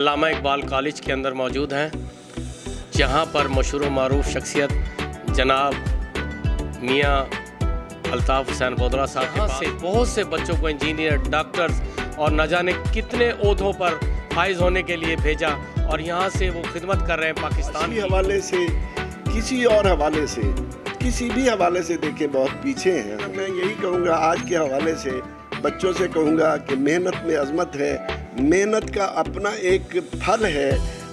अल्लामा Iqbal college के अंदर मौजूद हैं, जहां पर मशहूर व मारूफ शख्सियत जनाब मियाँ अल्ताफ़ हुसैन बोदरा साहब यहाँ से बहुत से बच्चों को इंजीनियर, डॉक्टर्स और न जाने कितने ओहदों पर फाइज होने के लिए भेजा और यहाँ से वो खिदमत कर रहे हैं पाकिस्तान के हवाले से, किसी और हवाले से, किसी भी हवाले से देखें बहुत पीछे हैं। मैं यही कहूँगा, आज के हवाले से बच्चों से कहूँगा कि मेहनत में अज़मत है, मेहनत का अपना एक फल है।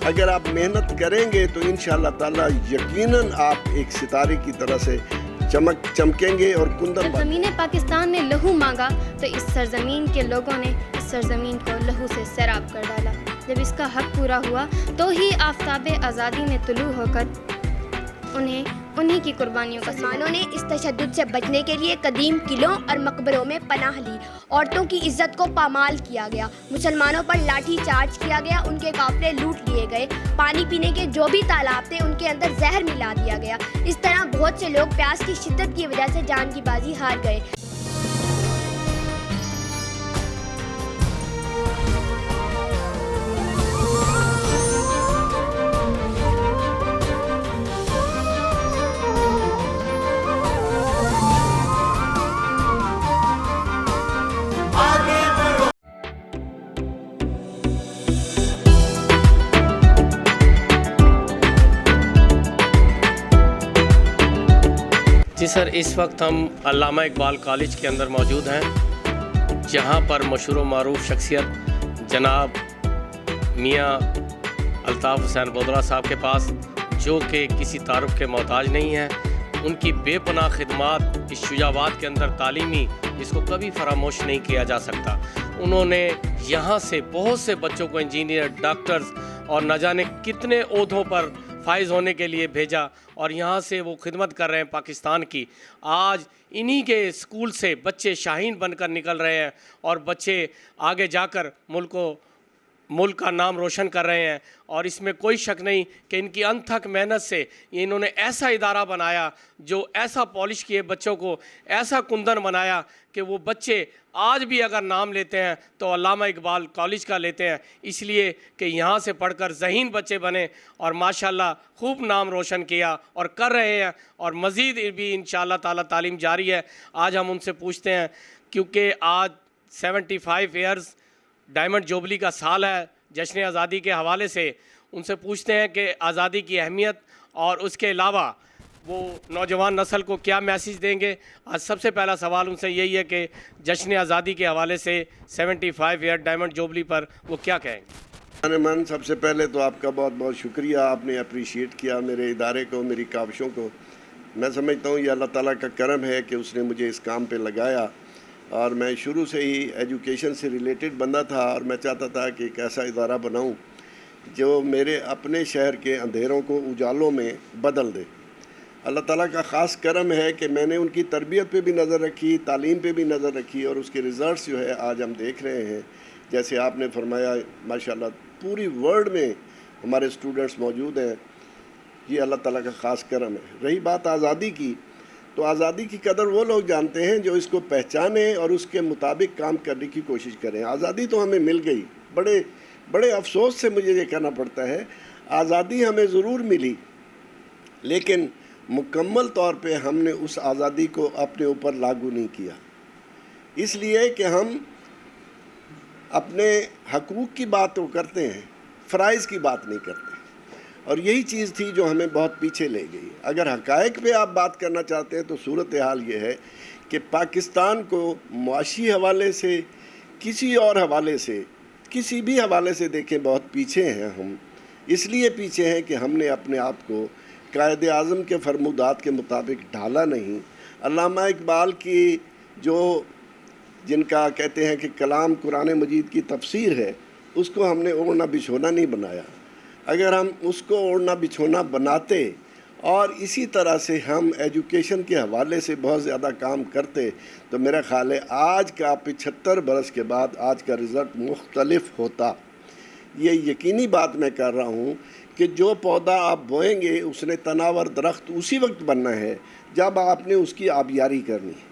अगर आप मेहनत करेंगे तो इंशाअल्लाह ताला यकीनन आप एक सितारे की तरह से चमकेंगे और कुंदन। ज़मीन पाकिस्तान ने लहू मांगा तो इस सरजमीन के लोगों ने इस सरजमीन को लहू से सैराब कर डाला। जब इसका हक पूरा हुआ तो ही आफताब आज़ादी ने तुलू होकर उन्हीं की कुर्बानियों का मुसलमानों ने इस तशद्दुद से बचने के लिए कदीम किलों और मकबरों में पनाह ली। औरतों की इज्जत को पामाल किया गया, मुसलमानों पर लाठी चार्ज किया गया, उनके काफिले लूट लिए गए, पानी पीने के जो भी तालाब थे उनके अंदर जहर मिला दिया गया। इस तरह बहुत से लोग प्यास की शिद्दत की वजह से जान की बाजी हार गए। जी सर, इस वक्त हम अल्लामा इकबाल कॉलेज के अंदर मौजूद हैं, जहां पर मशहूर व मारूफ शख्सियत जनाब मियाँ अल्ताफ़ हुसैन बोदरा साहब के पास, जो कि किसी तारुफ के मोहताज नहीं हैं। उनकी बेपनाह खिदमात इस शुजाबाद के अंदर तालीमी, जिसको कभी फरामोश नहीं किया जा सकता। उन्होंने यहाँ से बहुत से बच्चों को इंजीनियर, डॉक्टर्स और न जाने कितने ओहदों पर फाइज होने के लिए भेजा और यहाँ से वो खिदमत कर रहे हैं पाकिस्तान की। आज इन्हीं के स्कूल से बच्चे शाहीन बनकर निकल रहे हैं और बच्चे आगे जाकर मुल्क का नाम रोशन कर रहे हैं। और इसमें कोई शक नहीं कि इनकी अनथक मेहनत से इन्होंने ऐसा इदारा बनाया, जो ऐसा पॉलिश किए बच्चों को, ऐसा कुंदन बनाया कि वो बच्चे आज भी अगर नाम लेते हैं तो अल्लामा इकबाल कॉलेज का लेते हैं, इसलिए कि यहाँ से पढ़कर ज़हीन बच्चे बने और माशाल्लाह खूब नाम रोशन किया और कर रहे हैं और मज़ीद भी इंशाअल्लाह ताला तालीम जारी है। आज हम उनसे पूछते हैं, क्योंकि आज 75 ईयर्स डायमंड जुबली का साल है जश्न आज़ादी के हवाले से, उनसे पूछते हैं कि आज़ादी की अहमियत और उसके अलावा वो नौजवान नस्ल को क्या मैसेज देंगे। आज सबसे पहला सवाल उनसे यही है कि जश्न आज़ादी के हवाले से 75 ईयर डायमंड जुबली पर वो क्या कहेंगे। मन सबसे पहले तो आपका बहुत बहुत शुक्रिया, आपने अप्रिशिएट किया मेरे इदारे को, मेरी काविशों को। मैं समझता हूँ ये अल्लाह ताला का करम है कि उसने मुझे इस काम पे लगाया। और मैं शुरू से ही एजुकेशन से रिलेटेड बंदा था और मैं चाहता था कि एक ऐसा इदारा बनाऊं जो मेरे अपने शहर के अंधेरों को उजालों में बदल दे। अल्लाह ताला का ख़ास करम है कि मैंने उनकी तरबियत पे भी नज़र रखी, तालीम पे भी नज़र रखी और उसके रिज़ल्ट्स जो है आज हम देख रहे हैं। जैसे आपने फरमाया, माशाल्लाह पूरी वर्ल्ड में हमारे स्टूडेंट्स मौजूद हैं। ये अल्लाह ताला का ख़ास करम है। रही बात आज़ादी की, तो आज़ादी की कदर वो लोग जानते हैं जो इसको पहचाने और उसके मुताबिक काम करने की कोशिश करें। आज़ादी तो हमें मिल गई, बड़े अफसोस से मुझे ये कहना पड़ता है, आज़ादी हमें ज़रूर मिली, लेकिन मुकम्मल तौर पे हमने उस आज़ादी को अपने ऊपर लागू नहीं किया, इसलिए कि हम अपने हकूक़ की बात तो करते हैं, फ़राइज़ की बात नहीं करते। और यही चीज़ थी जो हमें बहुत पीछे ले गई। अगर हक़ाइक़ पे आप बात करना चाहते हैं तो सूरत हाल ये है कि पाकिस्तान को मुआशी हवाले से, किसी और हवाले से, किसी भी हवाले से देखें बहुत पीछे हैं हम। इसलिए पीछे हैं कि हमने अपने आप को कायदे आज़म के फरमुदात के मुताबिक ढाला नहीं। अल्लामा इकबाल की जिनका कहते हैं कि कलाम कुरान मजीद की तफसीर है, उसको हमने ओढ़ना बिछोना नहीं बनाया। अगर हम उसको ओढ़ना बिछोना बनाते और इसी तरह से हम एजुकेशन के हवाले से बहुत ज़्यादा काम करते तो मेरा ख़्याल है आज का 75 बरस के बाद आज का रिज़ल्ट मुख्तलिफ होता। ये यकीनी बात मैं कर रहा हूँ कि जो पौधा आप बोएंगे उसने तनावर दरख्त उसी वक्त बनना है जब आपने उसकी आबियारी करनी है।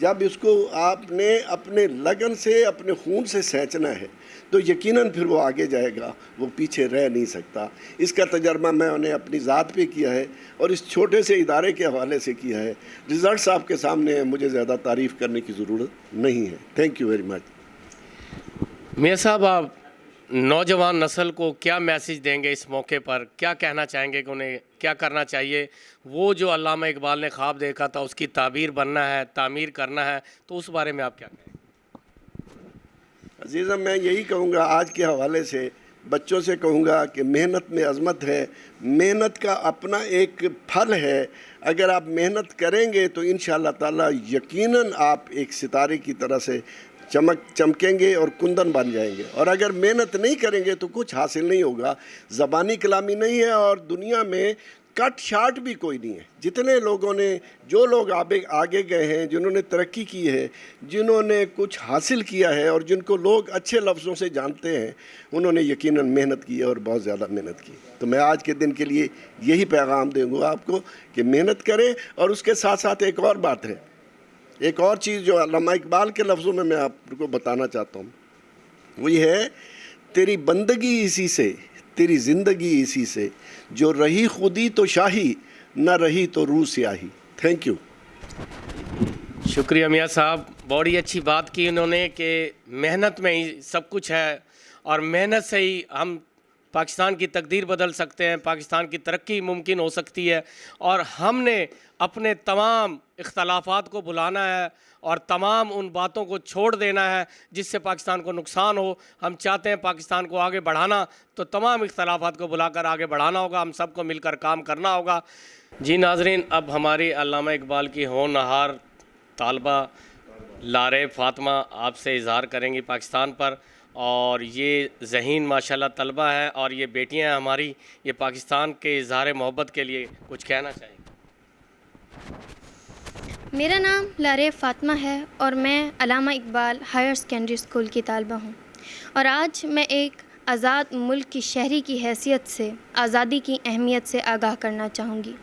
जब इसको आपने अपने लगन से, अपने खून से सेंचना है तो यकीनन फिर वो आगे जाएगा, वो पीछे रह नहीं सकता। इसका तजर्बा मैंने अपनी ज़ात पे किया है और इस छोटे से इदारे के हवाले से किया है। रिज़ल्ट्स आपके सामने हैं, मुझे ज़्यादा तारीफ़ करने की ज़रूरत नहीं है। Thank you very much. मियाँ साहब, आप नौजवान नस्ल को क्या मैसेज देंगे इस मौके पर? क्या कहना चाहेंगे कि उन्हें क्या करना चाहिए? वो जो अल्लामा इकबाल ने ख्वाब देखा था उसकी ताबीर बनना है, तामीर करना है, तो उस बारे में आप क्या कहेंगे? अजीज़ा, मैं यही कहूँगा, आज के हवाले से बच्चों से कहूँगा कि मेहनत में अज़मत है, मेहनत का अपना एक फल है। अगर आप मेहनत करेंगे तो इंशाअल्लाह ताला यकीनन आप एक सितारे की तरह से चमकेंगे और कुंदन बन जाएंगे। और अगर मेहनत नहीं करेंगे तो कुछ हासिल नहीं होगा। ज़बानी कलामी नहीं है और दुनिया में कट शार्ट भी कोई नहीं है। जितने लोगों ने, जो लोग आगे गए हैं, जिन्होंने तरक्की की है, जिन्होंने कुछ हासिल किया है और जिनको लोग अच्छे लफ्ज़ों से जानते हैं, उन्होंने यकीनन मेहनत की है और बहुत ज़्यादा मेहनत की। तो मैं आज के दिन के लिए यही पैगाम दूँगा आपको कि मेहनत करें। और उसके साथ साथ एक और बात है, एक और चीज़ जो अल्लामा इकबाल के लफ्ज़ों में मैं आपको बताना चाहता हूँ, वो ये है, तेरी बंदगी इसी से, तेरी ज़िंदगी इसी से, जो रही खुदी तो शाही, न रही तो रूह स्याही। Thank you. शुक्रिया मियाँ साहब, बड़ी अच्छी बात की उन्होंने कि मेहनत में ही सब कुछ है और मेहनत से ही हम पाकिस्तान की तकदीर बदल सकते हैं, पाकिस्तान की तरक्की मुमकिन हो सकती है। और हमने अपने तमाम इख्तलाफात को बुलाना है और तमाम उन बातों को छोड़ देना है जिससे पाकिस्तान को नुकसान हो। हम चाहते हैं पाकिस्तान को आगे बढ़ाना, तो तमाम इख्तलाफात को बुलाकर आगे बढ़ाना होगा, हम सबको मिलकर काम करना होगा। जी नाज़रीन, अब हमारी अल्लामा इकबाल की होनहार तालबा लारे फ़ातिमा आपसे इज़हार करेंगी पाकिस्तान पर। और ये ज़हीन माशाल्लाह तलबा है और ये बेटियां हैं हमारी, ये पाकिस्तान के इज़हार मोहब्बत के लिए कुछ कहना चाहेंगी। मेरा नाम लारे फ़ातिमा है और मैं अल्लामा इकबाल हायर सेकेंडरी स्कूल की तालबा हूँ। और आज मैं एक आज़ाद मुल्क की शहरी की हैसियत से आज़ादी की अहमियत से आगाह करना चाहूँगी।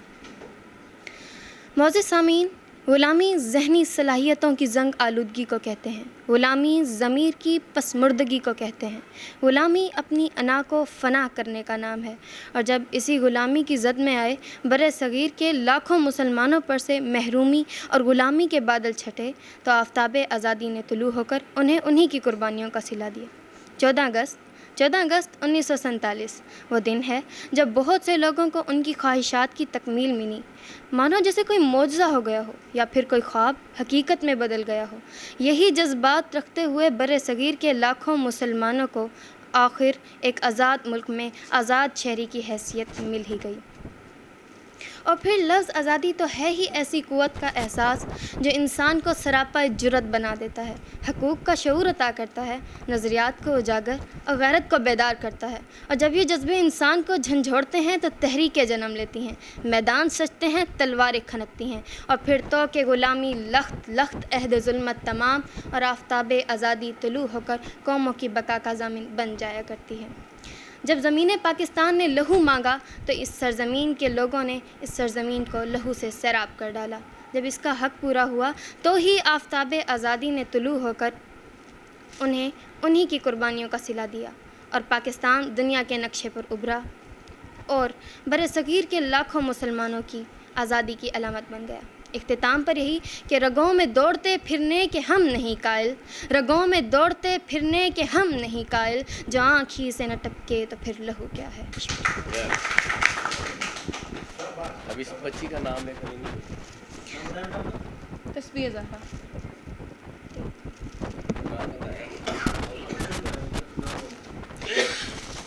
मौज़ूद सामीन, ग़ुलामी ज़हनी सलाहियतों की जंग आलूदगी को कहते हैं, ग़ुलामी ज़मीर की पसमुर्दगी को कहते हैं, ग़ुलामी अपनी अना को फ़ना करने का नाम है। और जब इसी ग़ुलामी की ज़द में आए बरे सग़ीर के लाखों मुसलमानों पर से महरूमी और ग़ुलामी के बादल छटे, तो आफ्ताब आज़ादी ने तुलू होकर उन्हें उन्हीं की कुर्बानियों का सिला दिया। 14 अगस्त 1947 वो दिन है जब बहुत से लोगों को उनकी ख्वाहिशात की तकमील मिली, मानो जैसे कोई मौजज़ा हो गया हो या फिर कोई ख्वाब हकीकत में बदल गया हो। यही जज्बात रखते हुए बरे सग़ीर के लाखों मुसलमानों को आखिर एक आज़ाद मुल्क में आज़ाद शहरी की हैसियत मिल ही गई। और फिर लफ्ज़ आज़ादी तो है ही ऐसी क़ुव्वत का एहसास जो इंसान को सरापा जुर्रत बना देता है, हकूक़ का शऊर अता करता है, नज़रियात को उजागर और गैरत को बेदार करता है। और जब ये जज्बे इंसान को झंझोड़ते हैं तो तहरीकें जन्म लेती हैं, मैदान सजते हैं, तलवारें खनकती हैं और फिर तो के ग़ुलामी लख्त लख्त अहद ज़ुल्मत तमाम और आफ्ताब आज़ादी तुलू होकर कौमों की बका का ज़मीन बन जाया करती है। जब ज़मीन पाकिस्तान ने लहू मांगा तो इस सरज़मीन के लोगों ने इस सरज़मीन को लहू से सैराब कर डाला। जब इसका हक़ पूरा हुआ तो ही आफ्ताब आज़ादी ने तुलू होकर उन्हें उन्हीं की कुर्बानियों का सिला दिया और पाकिस्तान दुनिया के नक्शे पर उभरा और बरसग़ीर के लाखों मुसलमानों की आज़ादी की अलामत बन गया। इख्तिताम पर यही कि रगों में दौड़ते फिरने के हम नहीं कायल, रगों में दौड़ते फिरने के हम नहीं कायल, जो आँख ही से न टपके तो फिर लहू क्या है। अब इस बच्ची का नाम लेकर तस्बीह ज़हरा।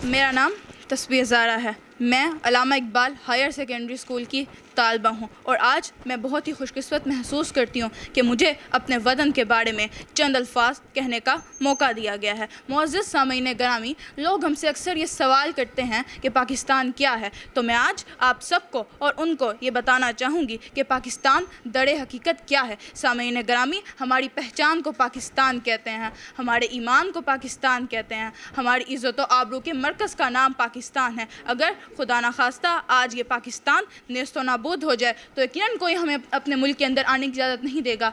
मेरा नाम तस्बीह ज़हरा है। मैं अल्लामा इकबाल हायर सेकेंडरी स्कूल की तालबा हूँ और आज मैं बहुत ही खुशकिस्मत महसूस करती हूँ कि मुझे अपने वतन के बारे में चंद अल्फाज कहने का मौका दिया गया है। मुअज़्ज़िज़ सामीन ग्रामी, लोग हमसे अक्सर ये सवाल करते हैं कि पाकिस्तान क्या है, तो मैं आज आप सबको और उनको ये बताना चाहूँगी कि पाकिस्तान दरे हकीकत क्या है। सामीन ग्रामी, हमारी पहचान को पाकिस्तान कहते हैं, हमारे ईमान को पाकिस्तान कहते हैं, हमारी इज़्ज़त व आबरू के मरकज़ का नाम पाकिस्तान है। अगर खुदा न खास्ता आज ये पाकिस्तान नेस्तो नाबूद हो जाए तो यकीनन कोई हमें अपने मुल्क के अंदर आने की इजाज़त नहीं देगा।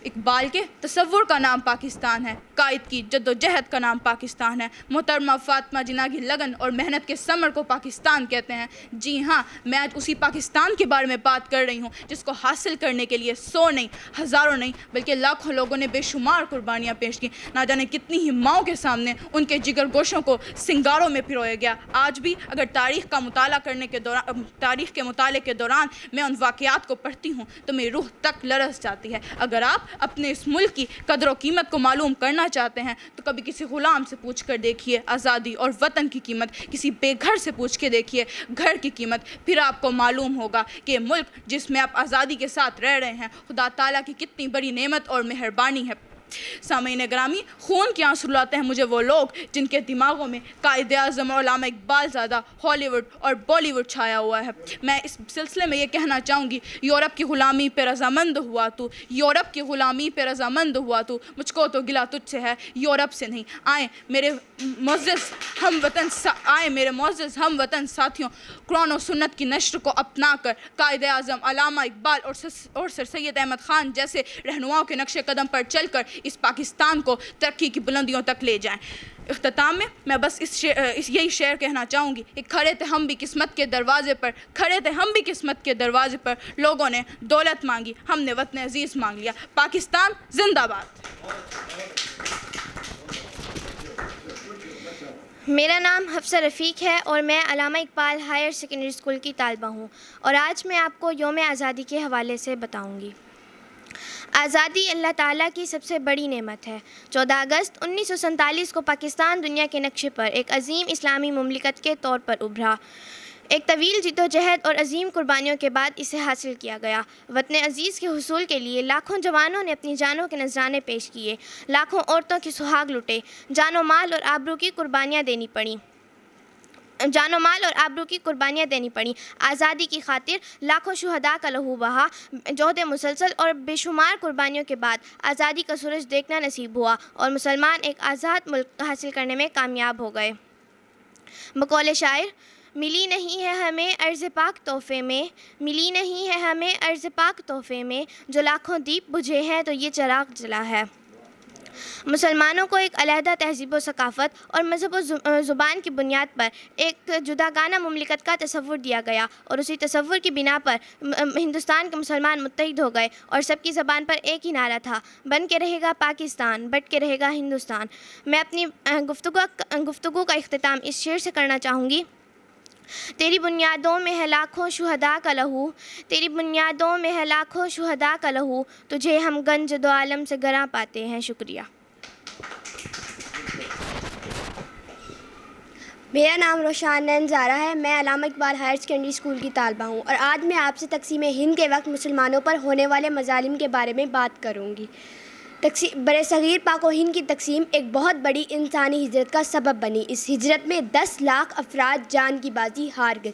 इकबाल के तसव्वुर का नाम पाकिस्तान है, कायद की जद्दोजहद का नाम पाकिस्तान है, मोहतरमा फातिमा जिन्ना की लगन और मेहनत के समर को पाकिस्तान कहते हैं। जी हाँ, मैं आज उसी पाकिस्तान के बारे में बात कर रही हूँ जिसको हासिल करने के लिए 100 नहीं, हज़ारों नहीं, बल्कि लाखों लोगों ने बेशुमार कुर्बानियाँ पेश की। ना जाने कितनी ही माओं के सामने उनके जिगर गोशों को सिंगारों में पिरोया गया। आज भी अगर तारीख़ का मुताला करने के दौरान, तारीख़ के मुताले के दौरान मैं उन वाक़यात को पढ़ती हूँ तो मेरी रूह तक लरस जाती है। अगर आप अपने इस मुल्क की कदर व कीमत को मालूम करना चाहते हैं तो कभी किसी ग़ुलाम से पूछ कर देखिए आज़ादी और वतन की कीमत, किसी बेघर से पूछ के देखिए घर की कीमत, फिर आपको मालूम होगा कि मुल्क जिसमें आप आज़ादी के साथ रह रहे हैं खुदा ताला की कितनी बड़ी नेमत और मेहरबानी है। सामीन ग्रामी, खून के आंसू रुलाते हैं मुझे वो लोग जिनके दिमागों में कायदे आज़म और अल्लामा इकबाल ज़्यादा हॉलीवुड और बॉलीवुड छाया हुआ है। मैं इस सिलसिले में ये कहना चाहूँगी, यूरोप की ग़ुलामी पे रज़ामंद हुआ तू, यूरोप की ग़ुलामी पे रज़ामंद हुआ तू, मुझको तो गिला तुझसे है यूरोप से नहीं। आए मेरे मुअज़्ज़ज़ हम वतन साथियों, कुरान और सुन्नत की नश्र को अपना कर कायदे आज़म अल्लामा इकबाल और सर सैयद अहमद ख़ान जैसे रहनुमाओं के नक्शे कदम पर चलकर इस पाकिस्तान को तरक्की की बुलंदियों तक ले जाएं। इख्तिताम में मैं बस यही शेर कहना चाहूँगी कि खड़े थे हम भी किस्मत के दरवाजे पर, लोगों ने दौलत मांगी, हमने वतन अजीज़ मांग लिया। पाकिस्तान जिंदाबाद। मेरा नाम हफ्सा रफ़ीक है और मैं अल्लामा इकबाल हायर सेकेंडरी स्कूल की तालबा हूँ और आज मैं आपको यौम आज़ादी के हवाले से बताऊँगी। आज़ादी अल्लाह ताला की सबसे बड़ी नेमत है। 14 अगस्त 1947 को पाकिस्तान दुनिया के नक्शे पर एक अजीम इस्लामी मुमलिकत के तौर पर उभरा। एक तवील जिद्दोजहद और अजीम कुर्बानियों के बाद इसे हासिल किया गया। वतन अजीज़ के हुसूल के लिए लाखों जवानों ने अपनी जानों के नजराने पेश किए, लाखों औरतों की सुहाग लुटे, जानो माल और आबरू की कुर्बानियाँ देनी पड़ी। आज़ादी की खातिर लाखों शुहदा का लहू बहा। जोहद मुसलसल और बेशुमार कुर्बानियों के बाद आज़ादी का सूरज देखना नसीब हुआ और मुसलमान एक आज़ाद मुल्क हासिल करने में कामयाब हो गए। बकौल शायर, मिली नहीं है हमें अर्ज़ पाक तोहफ़े में, मिली नहीं है हमें अर्ज़ पाक तोहफ़े में, जो लाखों दीप बुझे हैं तो ये चिराग जला है। मुसलमानों को एक अलहदा तहज़ीब व सकाफ़त और मज़हब व ज़ुबान की बुनियाद पर एक जुदागाना मुमलिकत का तसव्वुर दिया गया और उसी तसव्वुर की बिना पर हिंदुस्तान के मुसलमान मुत्तहिद हो गए और सबकी ज़बान पर एक ही नारा था, बन के रहेगा पाकिस्तान, बट के रहेगा हिंदुस्तान। मैं अपनी गुफ्तगू का इख्तिताम इस शेर से करना चाहूँगी। तेरी बुनियादों में है लाखों शुहदा का लहू, तेरी बुनियादों में है लाखों शुहदा का लहू, तुझे हम गंज दो आलम से गरा पाते हैं। शुक्रिया। मेरा नाम रोशान ज़ारा है। मैं अल्लामा इकबाल हायर सेकेंडरी स्कूल की तालबा हूँ और आज मैं आपसे तक़सीम हिंद के वक्त मुसलमानों पर होने वाले मज़ालिम के बारे में बात करूँगी। बरसग़ीर पाक व हिंद की तक़सीम एक बहुत बड़ी इंसानी हिजरत का सबब बनी। इस हिजरत में 10 लाख अफराद जान की बाजी हार गए।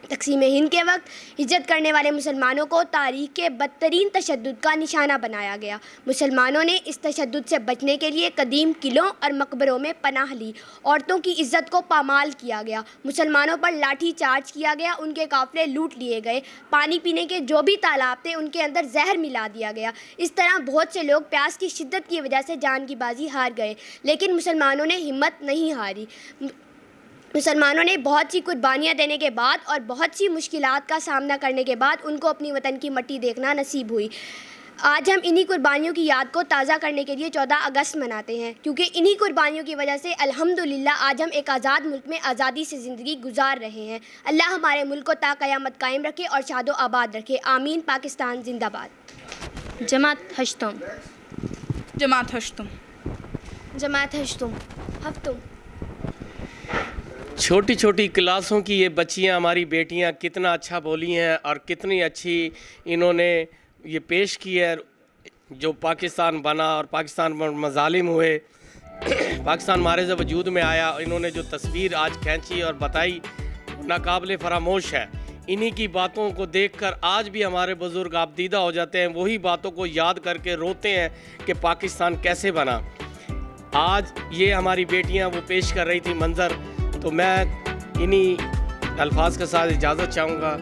तक़सीम हिंद के वक्त हिजरत करने वाले मुसलमानों को तारीख़ के बदतरीन तशद्दुद का निशाना बनाया गया। मुसलमानों ने इस तशद्दुद से बचने के लिए कदीम किलों और मकबरों में पनाह ली। औरतों की इज़्ज़त को पामाल किया गया, मुसलमानों पर लाठी चार्ज किया गया, उनके काफ़िले लूट लिए गए, पानी पीने के जो भी तालाब थे उनके अंदर जहर मिला दिया गया। इस तरह बहुत से लोग प्यास की शिद्दत की वजह से जान की बाजी हार गए, लेकिन मुसलमानों ने हिम्मत नहीं हारी। मुसलमानों ने बहुत सी कुर्बानियाँ देने के बाद और बहुत सी मुश्किलात का सामना करने के बाद उनको अपनी वतन की मिट्टी देखना नसीब हुई। आज हम इन्हीं कुर्बानियों की याद को ताज़ा करने के लिए 14 अगस्त मनाते हैं, क्योंकि इन्हीं कुर्बानियों की वजह से अल्हम्दुलिल्लाह आज हम एक आज़ाद मुल्क में आज़ादी से ज़िंदगी गुजार रहे हैं। अल्लाह हमारे मुल्क को ता क़यामत कायम रखे और शादो आबाद रखे। आमीन। पाकिस्तान जिंदाबाद। जमात हश्तुम, जमात हश्तुम, जमात हश्तुम, हफ्तुम। छोटी छोटी क्लासों की ये बच्चियां, हमारी बेटियां कितना अच्छा बोली हैं और कितनी अच्छी इन्होंने ये पेश की है। जो पाकिस्तान बना और पाकिस्तान में मज़ालिम हुए, पाकिस्तान मारे जब वजूद में आया, इन्होंने जो तस्वीर आज खींची और बताई नाकाबिले फरामोश है। इन्हीं की बातों को देखकर आज भी हमारे बुज़ुर्ग आबदीदा हो जाते हैं, वही बातों को याद करके रोते हैं कि पाकिस्तान कैसे बना। आज ये हमारी बेटियां वो पेश कर रही थी मंज़र, तो मैं इन्हीं अल्फाज के साथ इजाज़त चाहूँगा।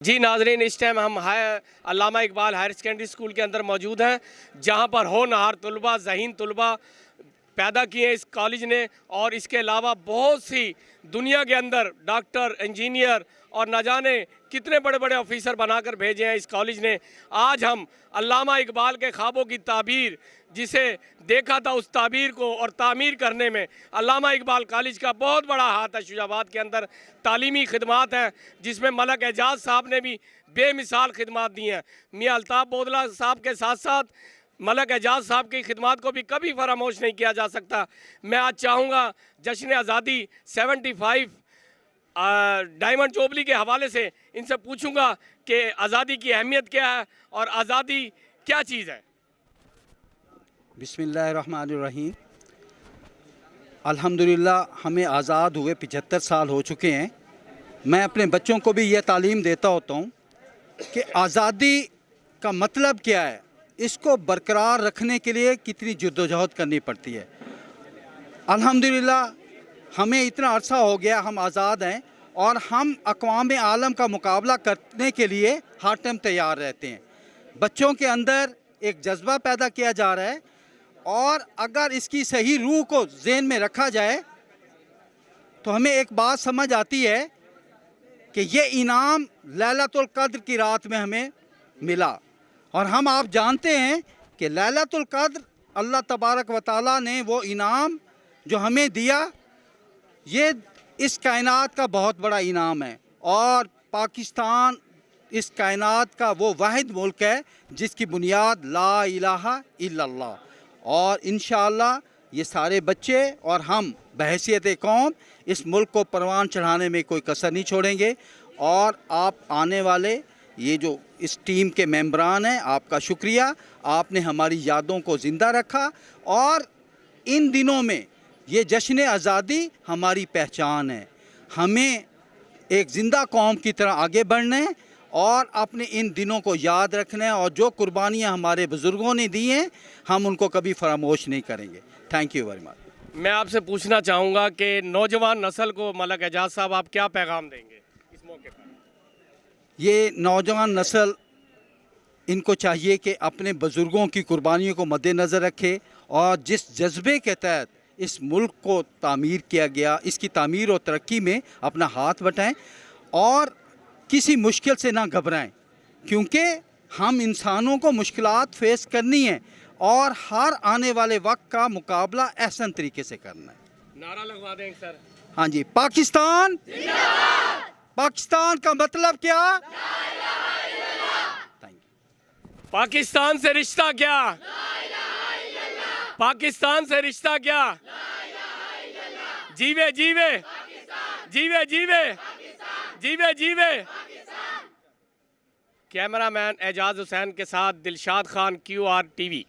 जी नाजरीन, इस टाइम हम अल्लामा इकबाल हायर सेकेंडरी स्कूल के अंदर मौजूद हैं, जहां पर होनहार तलबा, ज़हीन तलबा पैदा किए इस कॉलेज ने, और इसके अलावा बहुत सी दुनिया के अंदर डॉक्टर, इंजीनियर और न जाने कितने बड़े बड़े ऑफिसर बनाकर भेजे हैं इस कॉलेज ने। आज हम अल्लामा इकबाल के ख्वाबों की ताबीर, जिसे देखा था, उस ताबीर को और तामीर करने में अल्लामा इकबाल कॉलेज का बहुत बड़ा हाथ है। शुजाबाद के अंदर तालीमी खिदमात हैं, जिसमें मलक एजाज साहब ने भी बेमिसाल खिदमात दी हैं। मियाँ अल्ताफ़ बोदला साहब के साथ साथ मलक एजाज साहब की खिदमात को भी कभी फरामोश नहीं किया जा सकता। मैं आज चाहूँगा जश्न आज़ादी 75 डायमंड जुबली के हवाले से इनसे पूछूंगा कि आज़ादी की अहमियत क्या है और आज़ादी क्या चीज़ है। बिस्मिल्लाहिर्रहमानिर्रहीम। अल्हम्दुलिल्लाह हमें आज़ाद हुए 75 साल हो चुके हैं। मैं अपने बच्चों को भी यह तालीम देता होता हूँ कि आज़ादी का मतलब क्या है, इसको बरकरार रखने के लिए कितनी जद्दोजहद करनी पड़ती है। अल्हम्दुलिल्लाह हमें इतना अरसा हो गया, हम आज़ाद हैं और हम अक़वाम आलम का मुकाबला करने के लिए हर टाइम तैयार रहते हैं। बच्चों के अंदर एक जज्बा पैदा किया जा रहा है, और अगर इसकी सही रूह को ज़हन में रखा जाए तो हमें एक बात समझ आती है कि ये इनाम लैलतुल क़द्र की रात में हमें मिला। और हम आप जानते हैं कि लैलतुल क़द्र अल्लाह तबारक व तआला ने वो इनाम जो हमें दिया, ये इस कायनात का बहुत बड़ा इनाम है। और पाकिस्तान इस कायनात का वो वाहिद मुल्क है जिसकी बुनियाद ला इलाहा इल्लल्लाह। और इंशाअल्लाह ये सारे बच्चे और हम बहैसियत कौम इस मुल्क को परवान चढ़ाने में कोई कसर नहीं छोड़ेंगे। और आप आने वाले ये जो इस टीम के मेंबरान हैं, आपका शुक्रिया, आपने हमारी यादों को ज़िंदा रखा। और इन दिनों में ये जश्न आज़ादी हमारी पहचान है। हमें एक ज़िंदा कौम की तरह आगे बढ़ना है और अपने इन दिनों को याद रखना है, और जो कुर्बानियाँ हमारे बुज़ुर्गों ने दी हैं हम उनको कभी फरामोश नहीं करेंगे। Thank you very much. मैं आपसे पूछना चाहूँगा कि नौजवान नस्ल को मलक एजाज साहब आप क्या पैगाम देंगे इस मौके पर? ये नौजवान नस्ल, इनको चाहिए कि अपने बुज़ुर्गों की कुर्बानियों को मद्देनज़र रखे और जिस जज्बे के तहत इस मुल्क को तामीर किया गया, इसकी तामीर और तरक्की में अपना हाथ बटाएं और किसी मुश्किल से ना घबराएं, क्योंकि हम इंसानों को मुश्किलात फेस करनी है और हर आने वाले वक्त का मुकाबला एहसन तरीके से करना है। नारा लगवा दें सर। हाँ जी, पाकिस्तान जिंदाबाद। पाकिस्तान का मतलब क्या? Thank you. पाकिस्तान से रिश्ता क्या? पाकिस्तान से रिश्ता क्या? जीवे जीवे जीवे जीवे जीवे जीवे। कैमरामैन एजाज हुसैन के साथ दिलशाद खान, QR TV।